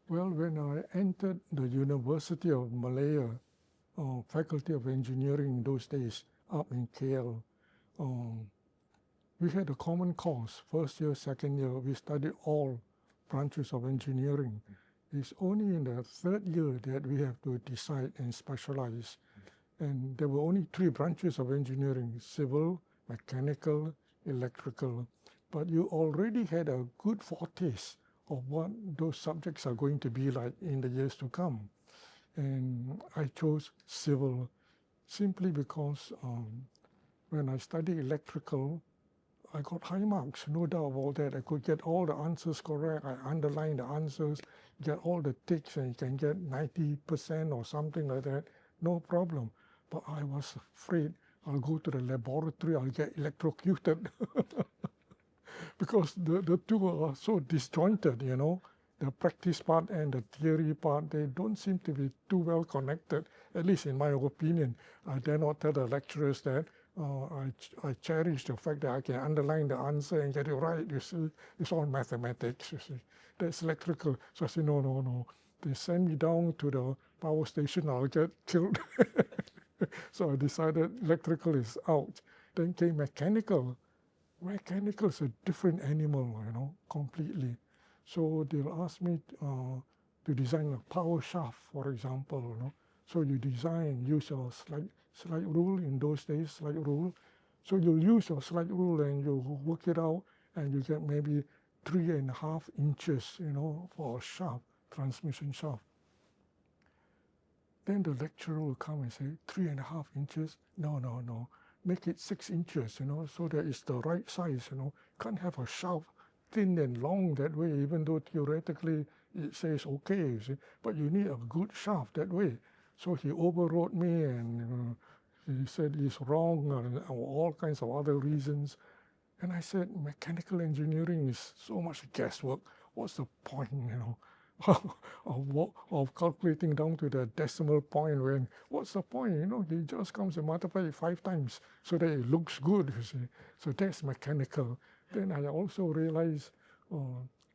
Well, when I entered the University of Malaya, Faculty of Engineering in those days, up in KL, we had a common course, first year, second year. We studied all branches of engineering. It's only in the third year that we have to decide and specialize. And there were only 3 branches of engineering: civil, mechanical, electrical. But you already had a good foretaste of what those subjects are going to be like in the years to come. And I chose civil simply because when I studied electrical, I got high marks, no doubt about that. I could get all the answers correct. I underlined the answers, get all the ticks, and you can get 90% or something like that, no problem. But I was afraid I'll go to the laboratory, I'll get electrocuted. Because the two are so disjointed, you know. The practice part and the theory part, they don't seem to be too well connected, at least in my opinion. I dare not tell the lecturers that. I cherish the fact that I can underline the answer and get it right, you see. It's all mathematics, you see. That's electrical. So I said, no. They send me down to the power station, I'll get killed. So I decided electrical is out. Then came mechanical. Mechanical is a different animal, you know, completely. So they'll ask me to design a power shaft, for example, you know. So you design, use your slide rule in those days, slide rule. So you'll use your slide rule and you work it out, and you get maybe 3.5 inches, you know, for a shaft, transmission shaft. Then the lecturer will come and say, 3.5 inches? No. Make it 6 inches, you know, so that it's the right size, you know. Can't have a shaft thin and long that way, even though theoretically it says okay, you see. But you need a good shaft that way. So he overrode me, and he said he's wrong, and all kinds of other reasons. And I said, mechanical engineering is so much guesswork. What's the point, you know, of calculating down to the decimal point when, what's the point, you know, he just comes and multiply it 5 times so that it looks good, you see. So that's mechanical. Then I also realized,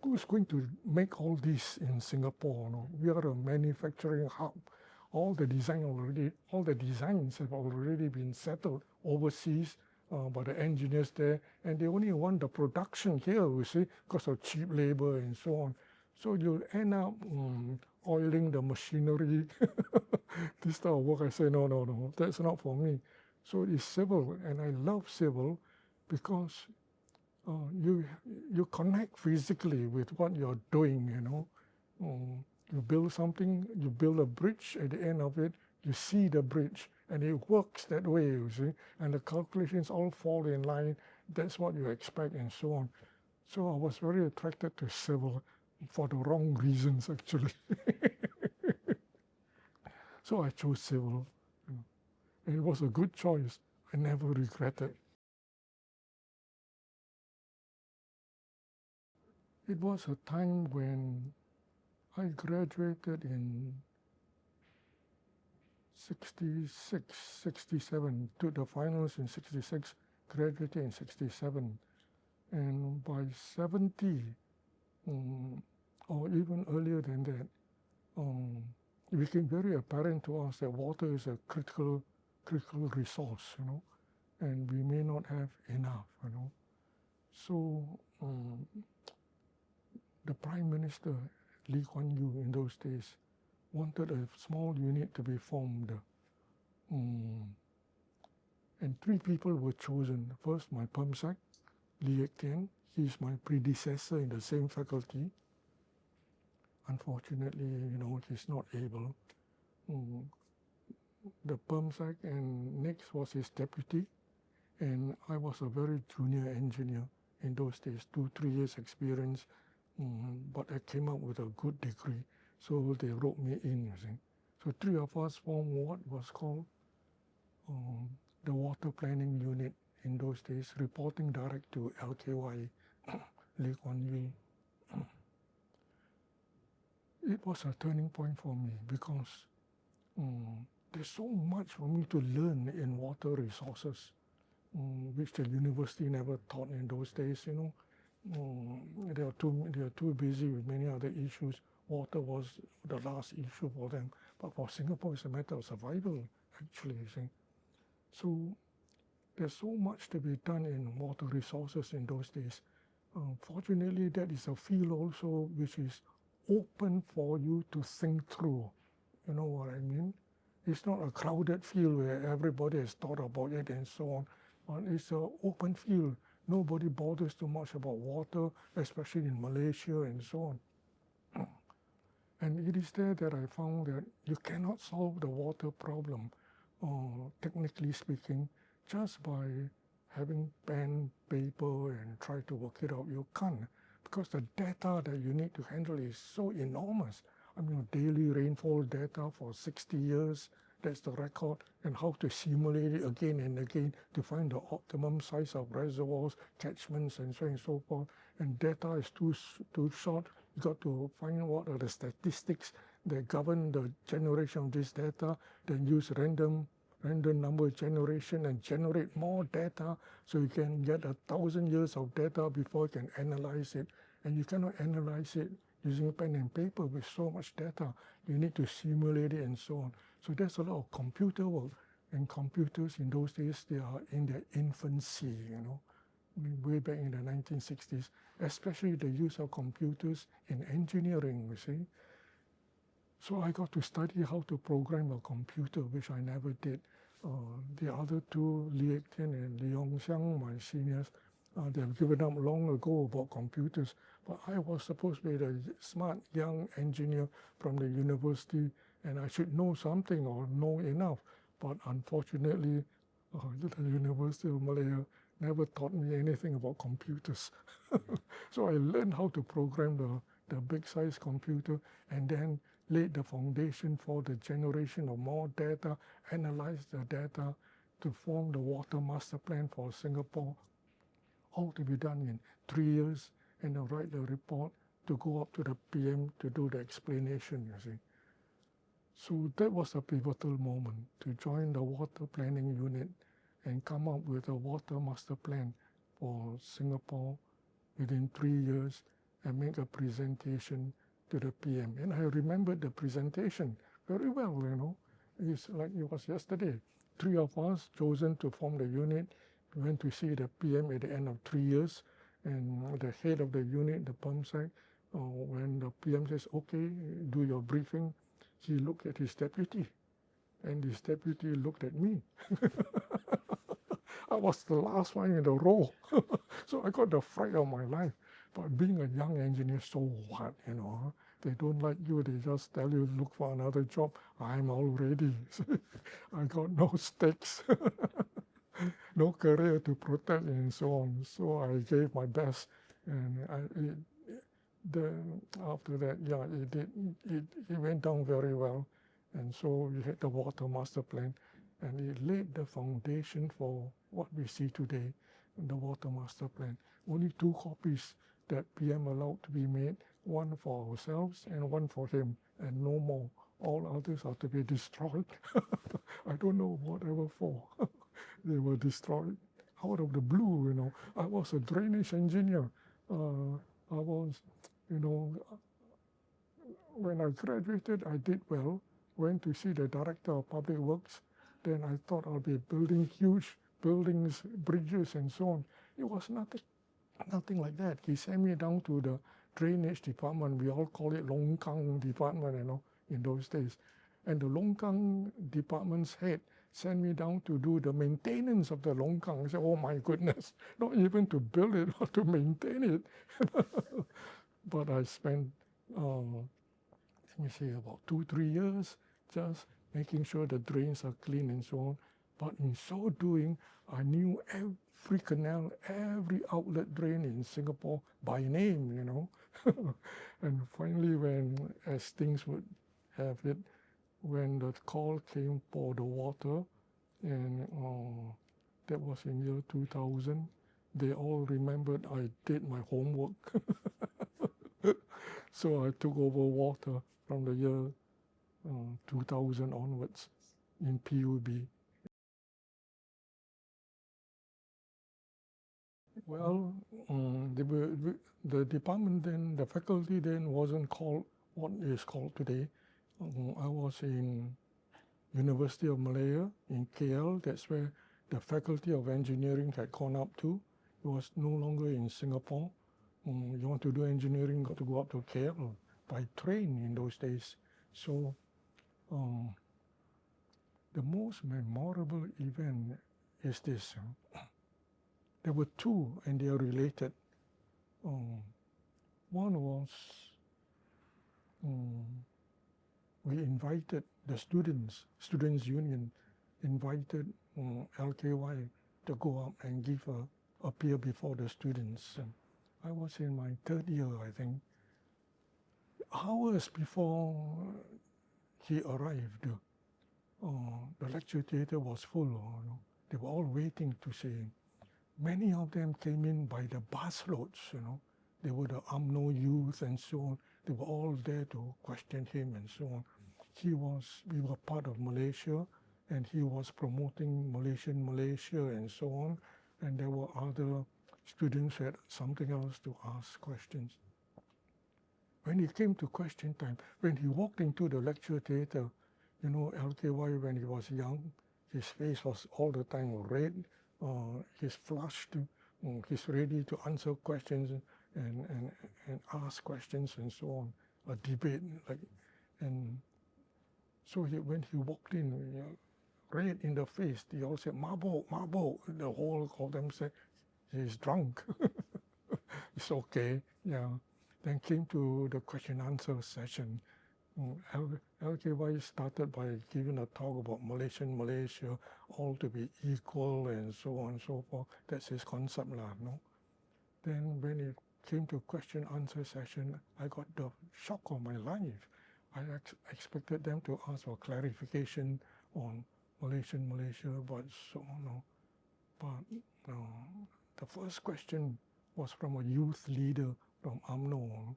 who's going to make all this in Singapore? You know? We are a manufacturing hub. All the designs have already been settled overseas by the engineers there, and they only want the production here, you see, because of cheap labor and so on. So you'll end up oiling the machinery. This type of work, I say, no, that's not for me. So it's civil, and I love civil because you connect physically with what you're doing, you know. You build something, you build a bridge, at the end of it, you see the bridge, and it works that way, you see, and the calculations all fall in line. That's what you expect, and so on. So I was very attracted to civil for the wrong reasons, actually. So I chose civil. And it was a good choice. I never regretted. It was a time when I graduated in 66, 67, took the finals in 66, graduated in 67. And by 70, or even earlier than that, it became very apparent to us that water is a critical resource, you know, and we may not have enough, you know. So the Prime Minister, Lee Kuan Yew, in those days, wanted a small unit to be formed. And 3 people were chosen. First, my PERMSEC, Lee Ek Tian. He's my predecessor in the same faculty. Unfortunately, you know, he's not able. The PERMSEC, and next was his deputy. And I was a very junior engineer in those days, 2-3 years experience, but I came up with a good degree. So they wrote me in, you see. So 3 of us formed what was called the Water Planning Unit in those days, reporting direct to LKY, Lee Kuan Yew. It was a turning point for me because there's so much for me to learn in water resources, which the university never taught in those days, you know. They are too busy with many other issues. water was the last issue for them. But for Singapore, it's a matter of survival, actually, you see. So there's so much to be done in water resources in those days. Fortunately, that is a field also which is open for you to think through. You know what I mean? It's not a crowded field where everybody has thought about it and so on. But it's an open field. Nobody bothers too much about water, especially in Malaysia and so on. And it is there that I found that you cannot solve the water problem, technically speaking, just by having pen, paper, and try to work it out. You can't, because the data that you need to handle is so enormous. I mean, daily rainfall data for 60 years, that's the record, and how to simulate it again and again to find the optimum size of reservoirs, catchments, and so on and so forth. And data is too short. You got to find what are the statistics that govern the generation of this data, then use random number generation and generate more data so you can get 1,000 years of data before you can analyze it. And you cannot analyze it using pen and paper with so much data. You need to simulate it and so on. So there's a lot of computer work. And computers in those days, they are in their infancy, you know, way back in the 1960s, especially the use of computers in engineering, you see. So I got to study how to program a computer, which I never did. The other two, Li Tian and Li Yongxiang, my seniors, they have given up long ago about computers. But I was supposed to be the smart young engineer from the university, and I should know something or know enough. But unfortunately, the University of Malaya never taught me anything about computers. So I learned how to program the big size computer, and then laid the foundation for the generation of more data, analyze the data to form the water master plan for Singapore, all to be done in 3 years, and then write the report to go up to the PM to do the explanation, you see. So that was a pivotal moment to join the water planning unit and come up with a water master plan for Singapore within 3 years and make a presentation to the PM. And I remembered the presentation very well, you know. It's like it was yesterday. 3 of us chosen to form the unit. We went to see the PM at the end of 3 years, and the head of the unit, the pump site, when the PM says, okay, do your briefing, he looked at his deputy, and his deputy looked at me. I was the last one in the row, so I got the fright of my life. But being a young engineer, so what, you know? They don't like you, they just tell you, look for another job. I'm all ready. I got no stakes, no career to protect and so on. So I gave my best, and after that, yeah, it went down very well. And so we had the water master plan, and it laid the foundation for what we see today, the water master plan. Only 2 copies that PM allowed to be made, one for ourselves and one for him, and no more. All others are to be destroyed. I don't know whatever for. They were destroyed out of the blue, you know. I was a drainage engineer. I was, you know, when I graduated, I did well. Went to see the director of public works. Then I thought I'll be building huge buildings, bridges, and so on. It was nothing like that. He sent me down to the drainage department. We all call it Longkang department, you know, in those days. And the Longkang department's head sent me down to do the maintenance of the Longkang. I said, oh my goodness, not even to build it, but to maintain it. But I spent, let me say, about 2-3 years just making sure the drains are clean and so on. But in so doing, I knew every canal, every outlet drain in Singapore by name, you know. And finally, as things would have it, when the call came for the water, and that was in year 2000, they all remembered I did my homework. So I took over water from the year 2000 onwards in PUB. Well, the department then, the faculty then wasn't called what is called today. I was in University of Malaya in KL. That's where the Faculty of Engineering had gone up to. It was no longer in Singapore. You want to do engineering, got to go up to KL by train in those days. So the most memorable event is this. There were two, and they are related. One was we invited the students union invited LKY to go up and appear before the students. I was in my third year, I think. Hours before he arrived, the lecture theatre was full. They were all waiting to see him. Many of them came in by the busloads, They were the UMNO youth and so on. They were all there to question him and so on. We were part of Malaysia, and he was promoting Malaysia and so on. And there were other students who had something else to ask questions. When it came to question time, when he walked into the lecture theatre, LKY, when he was young, his face was all the time red, he's flushed, he's ready to answer questions and ask questions and so on, a debate. And so when he walked in, red in the face, they all said, "Mabok, mabok." The whole of them said, "He's drunk." It's okay, yeah. Then came to the question answer session. LKY started by giving a talk about Malaysia, all to be equal and so on and so forth. That's his concept, no? Then when it came to question answer session, I got the shock of my life. I expected them to ask for clarification on Malaysia, but so no. But the first question was from a youth leader from UMNO.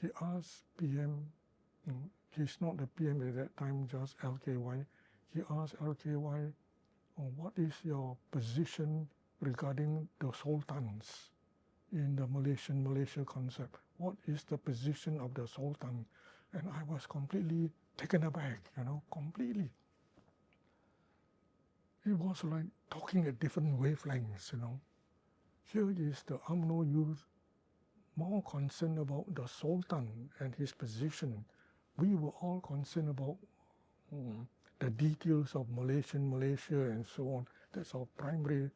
He asked PM, he's not the PM at that time, just LKY. He asked LKY, what is your position regarding the sultans in the Malaysia concept? What is the position of the sultan? And I was completely taken aback, completely. It was like talking at different wavelengths, Here is the UMNO youth more concerned about the sultan and his position. We were all concerned about the details of Malaysia and so on. That's our primary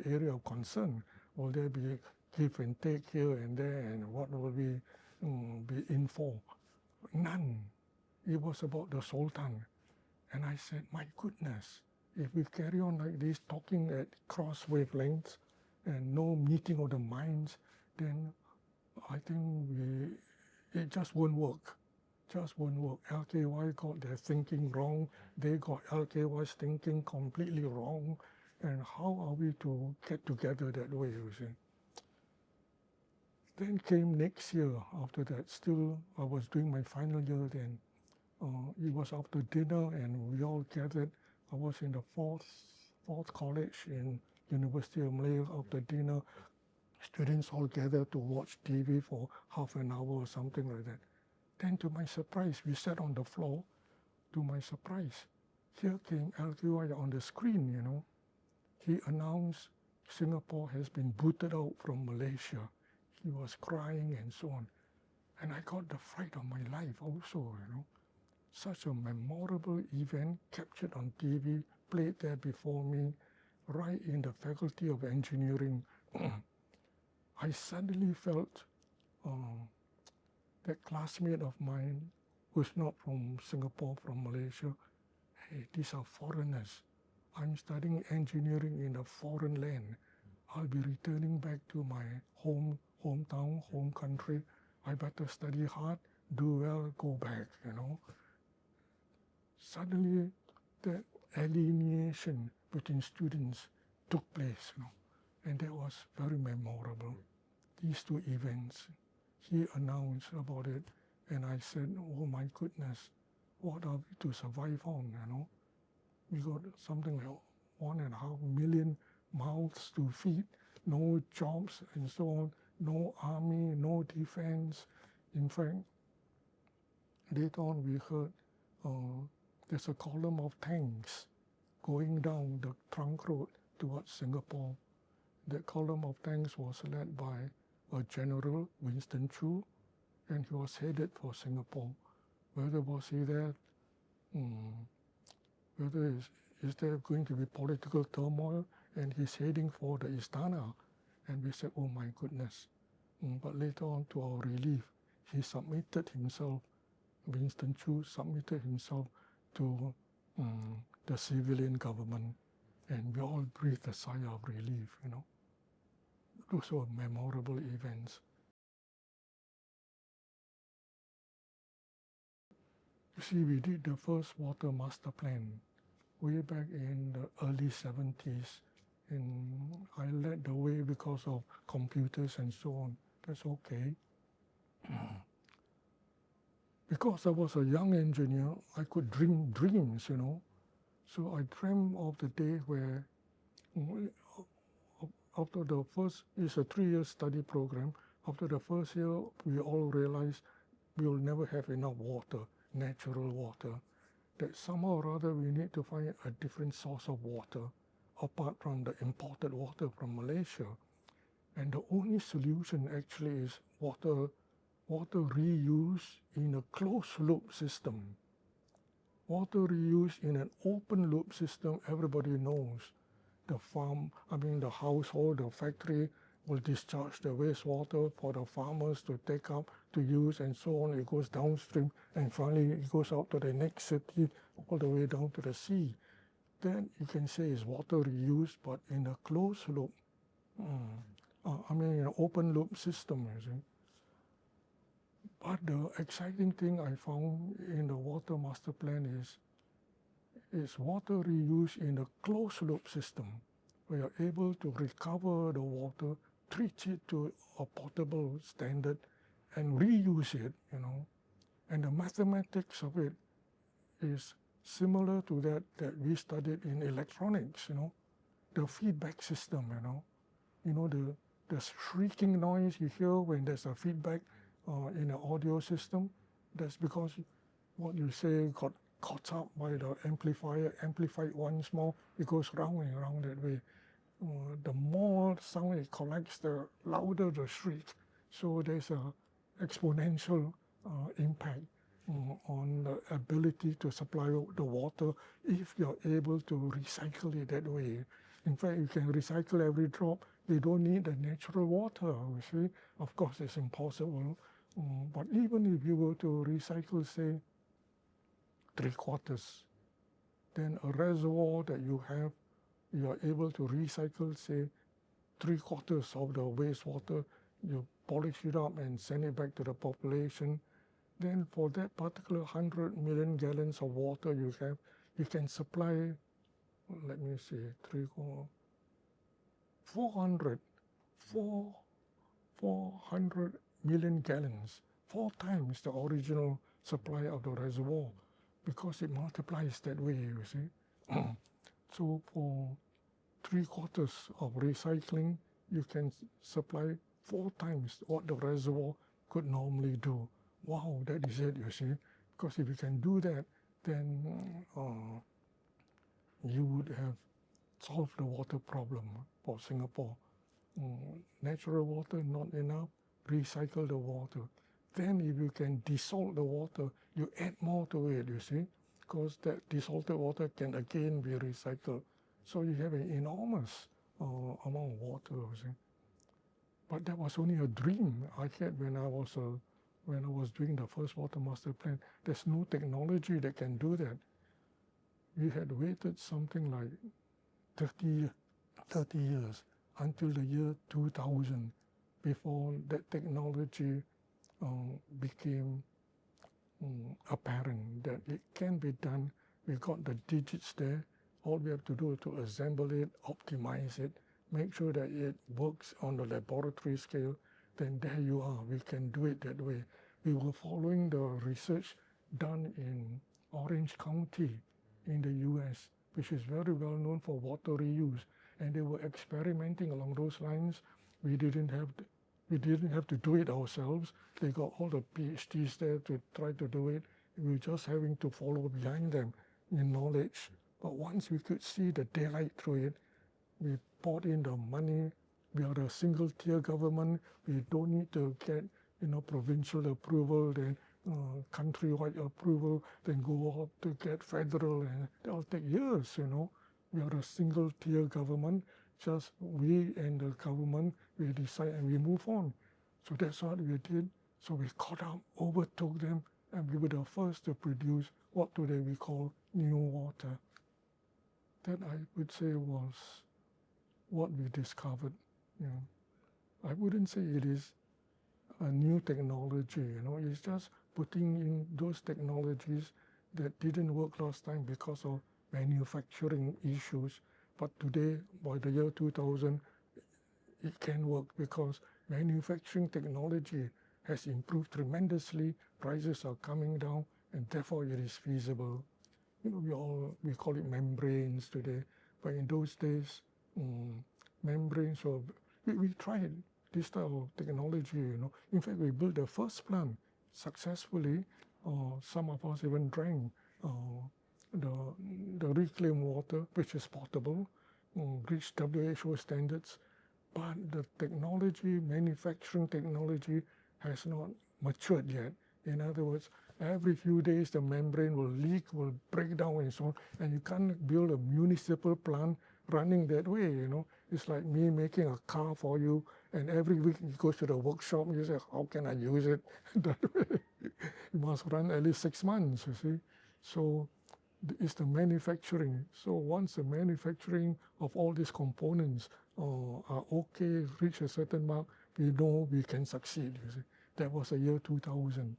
area of concern. Will there be give and take here and there, and what will we be in for? None. It was about the sultan. And I said, my goodness, if we carry on like this, talking at cross wavelengths and no meeting of the minds, then I think it just won't work. LKY got their thinking wrong. They got LKY's thinking completely wrong. And how are we to get together that way, you see? Then came next year after that. Still, I was doing my final year then. It was after dinner and we all gathered. I was in the fourth college in University of Malaya. After dinner, students all gathered to watch TV for half an hour or something like that. Then to my surprise, we sat on the floor. To my surprise, here came LQI on the screen, He announced Singapore has been booted out from Malaysia. He was crying and so on. And I got the fright of my life also, Such a memorable event captured on TV, played there before me, right in the Faculty of Engineering. I suddenly felt that classmate of mine who's not from Singapore, from Malaysia, hey, these are foreigners. I'm studying engineering in a foreign land. I'll be returning back to my hometown, home country. I better study hard, do well, go back, Suddenly, the alienation between students took place, and that was very memorable. These two events, he announced about it, and I said, oh my goodness, what are we to survive on, We got something like 1.5 million mouths to feed, no jobs and so on, no army, no defense. In fact, later on we heard there's a column of tanks going down the trunk road towards Singapore. That column of tanks was led by a General, Winston Choo, and he was headed for Singapore. Whether was he there, whether is there going to be political turmoil, and he's heading for the Istana. And we said, oh my goodness. But later on, to our relief, he submitted himself, Winston Choo submitted himself to the civilian government, and we all breathed a sigh of relief, you know. Those were memorable events. You see, we did the first water master plan way back in the early 70s, and I led the way because of computers and so on. That's okay. Because I was a young engineer, I could dream dreams, you know. So I dreamt of the day where, after the first, it's a 3-year study program. After the first year, we all realized we will never have enough water, natural water. That somehow or other we need to find a different source of water, apart from the imported water from Malaysia. And the only solution actually is water reuse in a closed loop system. Water reuse in an open loop system, everybody knows. The farm, the household, the factory will discharge the wastewater for the farmers to take up, to use, and so on. It goes downstream, and finally it goes out to the next city, all the way down to the sea. Then you can say it's water reuse, but in a closed loop. An open loop system, you see. But the exciting thing I found in the water master plan is water reuse in a closed loop system. We are able to recover the water, treat it to a potable standard, and reuse it, you know. And the mathematics of it is similar to that we studied in electronics, you know. The feedback system, you know. You know, the shrieking noise you hear when there's a feedback in an audio system, that's because what you say got caught up by the amplifier, amplified once more, it goes round and round that way. The more sound it collects, the louder the shriek. So there's an exponential impact on the ability to supply the water if you're able to recycle it that way. In fact, you can recycle every drop. You don't need the natural water, you see. Of course, it's impossible. But even if you were to recycle, say, 3/4, then a reservoir that you are able to recycle, say, 3/4 of the wastewater, you polish it up and send it back to the population. Then for that particular 100 million gallons of water you have, you can supply, let me see, 400 million gallons, 4 times the original supply of the reservoir, because it multiplies that way, you see. So for 3/4 of recycling, you can supply 4 times what the reservoir could normally do. Wow, that is it, you see. Because if you can do that, then you would have solved the water problem for Singapore. Natural water, not enough, recycle the water. Then if you can dissolve the water, you add more to it, you see, because that dissolved water can again be recycled. So you have an enormous amount of water, you see. But that was only a dream I had when I was doing the first water master plan. There's no technology that can do that. We had waited something like 30 years until the year 2000 before that technology became apparent that it can be done. We got the digits there. All we have to do is to assemble it, optimize it, make sure that it works on the laboratory scale. Then there you are. We can do it that way. We were following the research done in Orange County in the US, which is very well known for water reuse. and they were experimenting along those lines. We didn't have to do it ourselves. They got all the PhDs there to try to do it. We were just having to follow behind them in knowledge. But once we could see the daylight through it, we poured in the money. We are a single-tier government. We don't need to get provincial approval, then countrywide approval, then go up to get federal, and that'll take years. We are a single-tier government. Just we and the government, we decide and we move on. So that's what we did. So we caught up, overtook them, and we were the first to produce what today we call new water. That I would say was what we discovered. I wouldn't say it is a new technology. It's just putting in those technologies that didn't work last time because of manufacturing issues. But today, by the year 2000, it can work because manufacturing technology has improved tremendously, prices are coming down, and therefore it is feasible. We call it membranes today, but in those days, membranes were, we tried this type of technology, In fact, we built the first plant successfully. Some of us even drank the reclaimed water, which is potable, reached WHO standards, but the technology, manufacturing technology, has not matured yet. In other words, every few days the membrane will leak, will break down and so on, and you can't build a municipal plant running that way, It's like me making a car for you, and every week you go to the workshop, you say, how can I use it that way? You must run at least 6 months, you see. So it's the manufacturing. So once the manufacturing of all these components are okay, reach a certain mark, we know we can succeed, you see. That was the year 2000.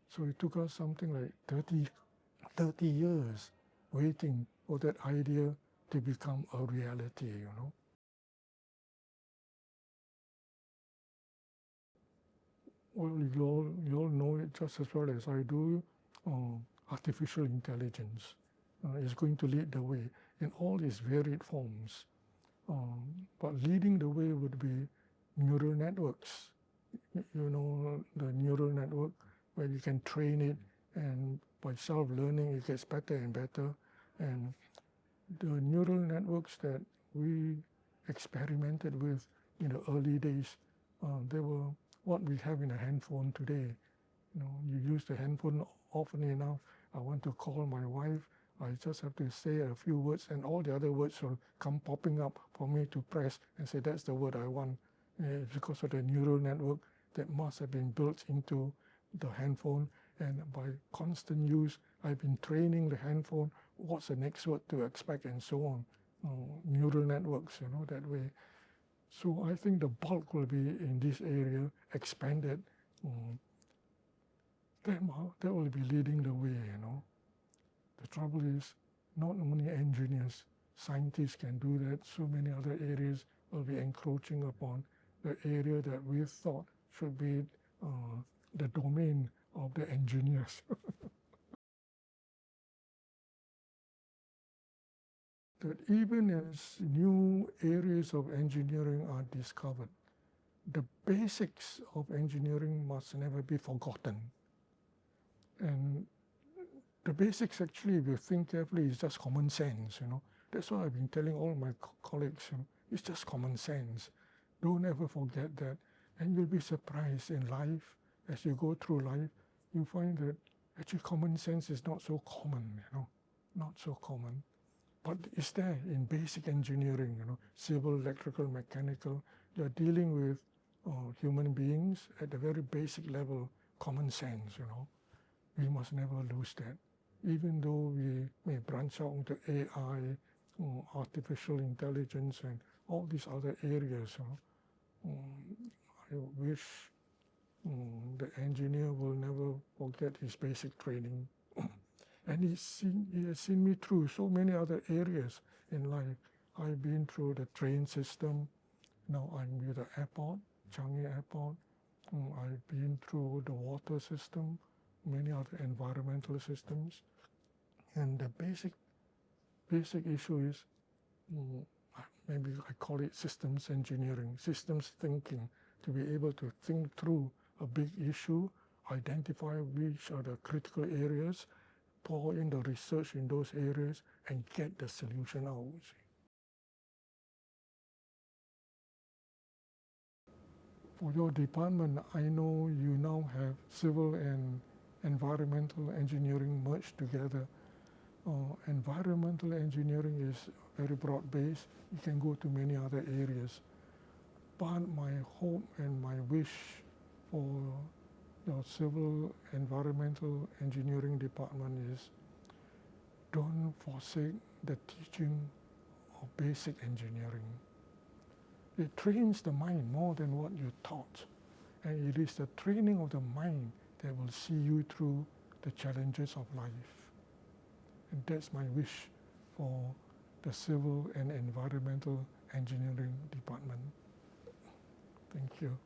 So it took us something like 30 years waiting for that idea to become a reality, Well, you all know it just as well as I do. Artificial intelligence is going to lead the way in all its varied forms. But leading the way would be neural networks. The neural network where you can train it, and by self-learning it gets better and better. And the neural networks that we experimented with in the early days, they were what we have in a handphone today. You use the handphone often enough. I want to call my wife. I just have to say a few words, and all the other words will come popping up for me to press and say, that's the word I want. It's because of the neural network that must have been built into the handphone. And by constant use, I've been training the handphone, what's the next word to expect, and so on. Neural networks, that way. So I think the bulk will be in this area, expanded. That will be leading the way, The trouble is, not only engineers, scientists can do that. So many other areas will be encroaching upon the area that we thought should be the domain of the engineers. That even as new areas of engineering are discovered, the basics of engineering must never be forgotten. And the basics, actually, if you think carefully, is just common sense, That's what I've been telling all my colleagues, It's just common sense. Don't ever forget that. And you'll be surprised in life, as you go through life, you find that actually common sense is not so common, Not so common. But it's there in basic engineering, civil, electrical, mechanical. You're dealing with human beings at the very basic level, common sense, We must never lose that. Even though we may branch out into AI, artificial intelligence, and all these other areas, I wish the engineer will never forget his basic training. And he has seen me through so many other areas in life. I've been through the train system. Now I'm with the airport, Changi Airport. I've been through the water system, many other environmental systems. And the basic issue is maybe I call it systems engineering, systems thinking, to be able to think through a big issue, identify which are the critical areas, pour in the research in those areas, and get the solution out. For your department, I know you now have civil and environmental engineering merged together. Environmental engineering is very broad-based. You can go to many other areas. But my hope and my wish for your civil environmental engineering department is don't forsake the teaching of basic engineering. It trains the mind more than what you're taught. And it is the training of the mind that will see you through the challenges of life. And that's my wish for the civil and environmental engineering department. Thank you.